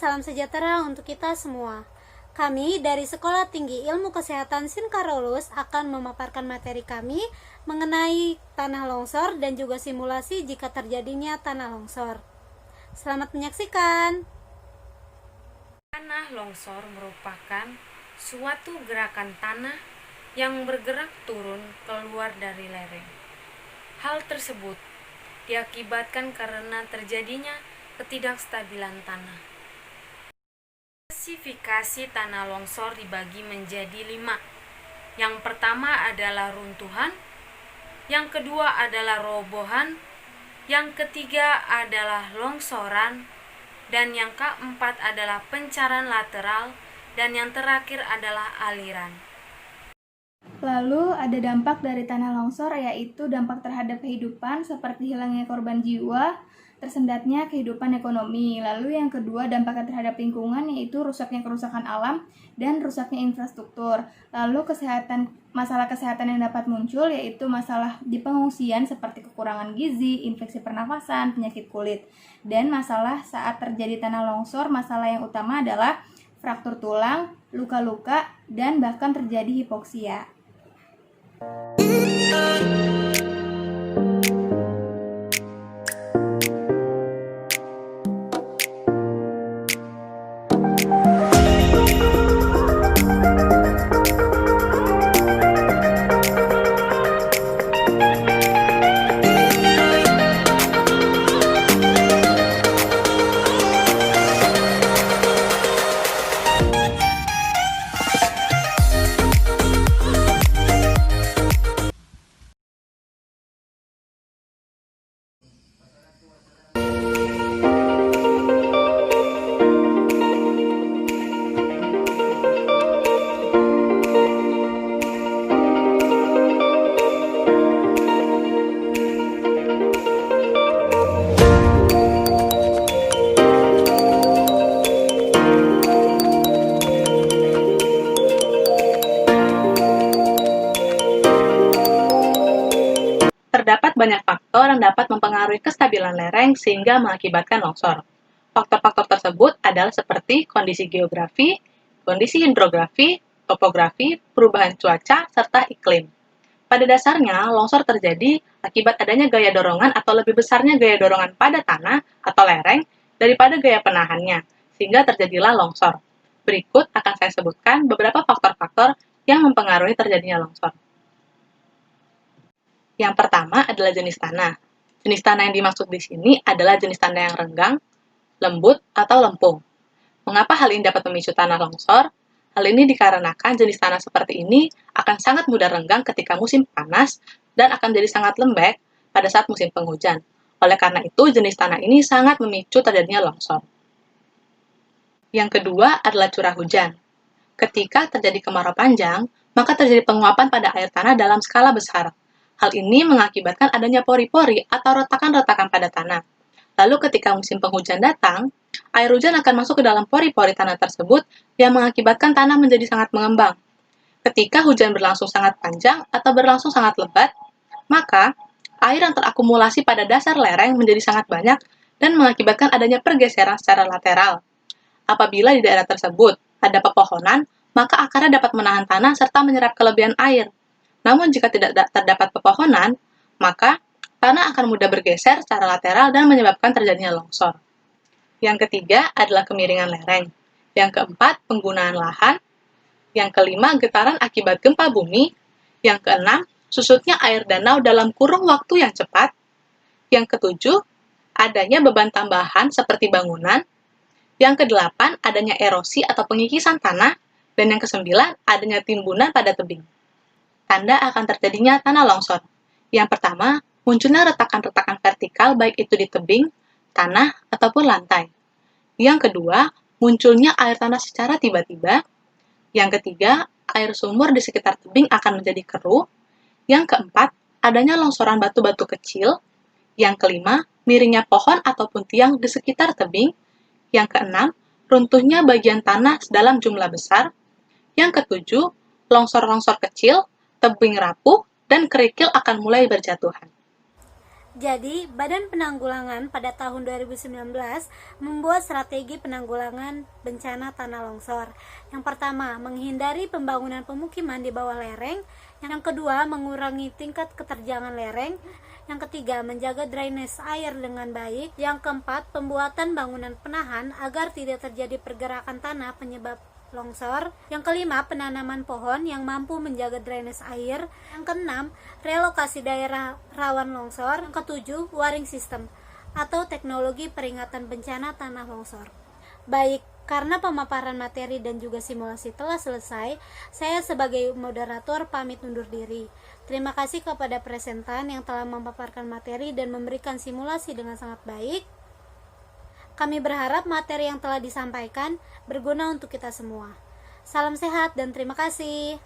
salam sejahtera untuk kita semua. Kami dari Sekolah Tinggi Ilmu Kesehatan Sinkarolus akan memaparkan materi kami mengenai tanah longsor dan juga simulasi jika terjadinya tanah longsor. Selamat menyaksikan. Tanah longsor merupakan suatu gerakan tanah yang bergerak turun keluar dari lereng. Hal tersebut diakibatkan karena terjadinya ketidakstabilan tanah. Klasifikasi tanah longsor dibagi menjadi 5. Yang pertama adalah runtuhan, yang kedua adalah robohan, yang ketiga adalah longsoran, dan yang keempat adalah pencaran lateral, dan yang terakhir adalah aliran. Lalu ada dampak dari tanah longsor, yaitu dampak terhadap kehidupan seperti hilangnya korban jiwa, tersendatnya kehidupan ekonomi. Lalu yang kedua dampaknya terhadap lingkungan, yaitu rusaknya kerusakan alam dan rusaknya infrastruktur. Lalu masalah kesehatan yang dapat muncul, yaitu masalah di pengungsian seperti kekurangan gizi, infeksi pernafasan, penyakit kulit. Dan masalah saat terjadi tanah longsor, masalah yang utama adalah fraktur tulang, luka-luka, dan bahkan terjadi hipoksia. Terdapat banyak faktor yang dapat mempengaruhi kestabilan lereng sehingga mengakibatkan longsor. Faktor-faktor tersebut adalah seperti kondisi geografi, kondisi hidrografi, topografi, perubahan cuaca, serta iklim. Pada dasarnya, longsor terjadi akibat adanya gaya dorongan atau lebih besarnya gaya dorongan pada tanah atau lereng daripada gaya penahannya, sehingga terjadilah longsor. Berikut akan saya sebutkan beberapa faktor-faktor yang mempengaruhi terjadinya longsor. Yang pertama adalah jenis tanah. Jenis tanah yang dimaksud di sini adalah jenis tanah yang renggang, lembut, atau lempung. Mengapa hal ini dapat memicu tanah longsor? Hal ini dikarenakan jenis tanah seperti ini akan sangat mudah renggang ketika musim panas dan akan jadi sangat lembek pada saat musim penghujan. Oleh karena itu, jenis tanah ini sangat memicu terjadinya longsor. Yang kedua adalah curah hujan. Ketika terjadi kemarau panjang, maka terjadi penguapan pada air tanah dalam skala besar. Hal ini mengakibatkan adanya pori-pori atau retakan-retakan pada tanah. Lalu ketika musim penghujan datang, air hujan akan masuk ke dalam pori-pori tanah tersebut yang mengakibatkan tanah menjadi sangat mengembang. Ketika hujan berlangsung sangat panjang atau berlangsung sangat lebat, maka air yang terakumulasi pada dasar lereng menjadi sangat banyak dan mengakibatkan adanya pergeseran secara lateral. Apabila di daerah tersebut ada pepohonan, maka akarnya dapat menahan tanah serta menyerap kelebihan air. Namun jika tidak terdapat pepohonan, maka tanah akan mudah bergeser secara lateral dan menyebabkan terjadinya longsor. Yang ketiga adalah kemiringan lereng. Yang keempat, penggunaan lahan. Yang kelima, getaran akibat gempa bumi. Yang keenam, susutnya air danau dalam kurun waktu yang cepat. Yang ketujuh, adanya beban tambahan seperti bangunan. Yang kedelapan, adanya erosi atau pengikisan tanah. Dan yang kesembilan, adanya timbunan pada tebing. Tanda akan terjadinya tanah longsor. Yang pertama, munculnya retakan-retakan vertikal baik itu di tebing, tanah, ataupun lantai. Yang kedua, munculnya air tanah secara tiba-tiba. Yang ketiga, air sumur di sekitar tebing akan menjadi keruh. Yang keempat, adanya longsoran batu-batu kecil. Yang kelima, miringnya pohon ataupun tiang di sekitar tebing. Yang keenam, runtuhnya bagian tanah dalam jumlah besar. Yang ketujuh, longsor-longsor kecil, tebing rapuh, dan kerikil akan mulai berjatuhan. Jadi, Badan Penanggulangan pada tahun 2019 membuat strategi penanggulangan bencana tanah longsor. Yang pertama, menghindari pembangunan pemukiman di bawah lereng. Yang kedua, mengurangi tingkat keterjangan lereng. Yang ketiga, menjaga drainase air dengan baik. Yang keempat, pembuatan bangunan penahan agar tidak terjadi pergerakan tanah penyebab longsor. Yang kelima, penanaman pohon yang mampu menjaga drainase air. Yang keenam, relokasi daerah rawan longsor. Yang ketujuh, waring system atau teknologi peringatan bencana tanah longsor. Baik, karena pemaparan materi dan juga simulasi telah selesai, saya sebagai moderator pamit undur diri. Terima kasih kepada presentan yang telah memaparkan materi dan memberikan simulasi dengan sangat baik. Kami berharap materi yang telah disampaikan berguna untuk kita semua. Salam sehat dan terima kasih.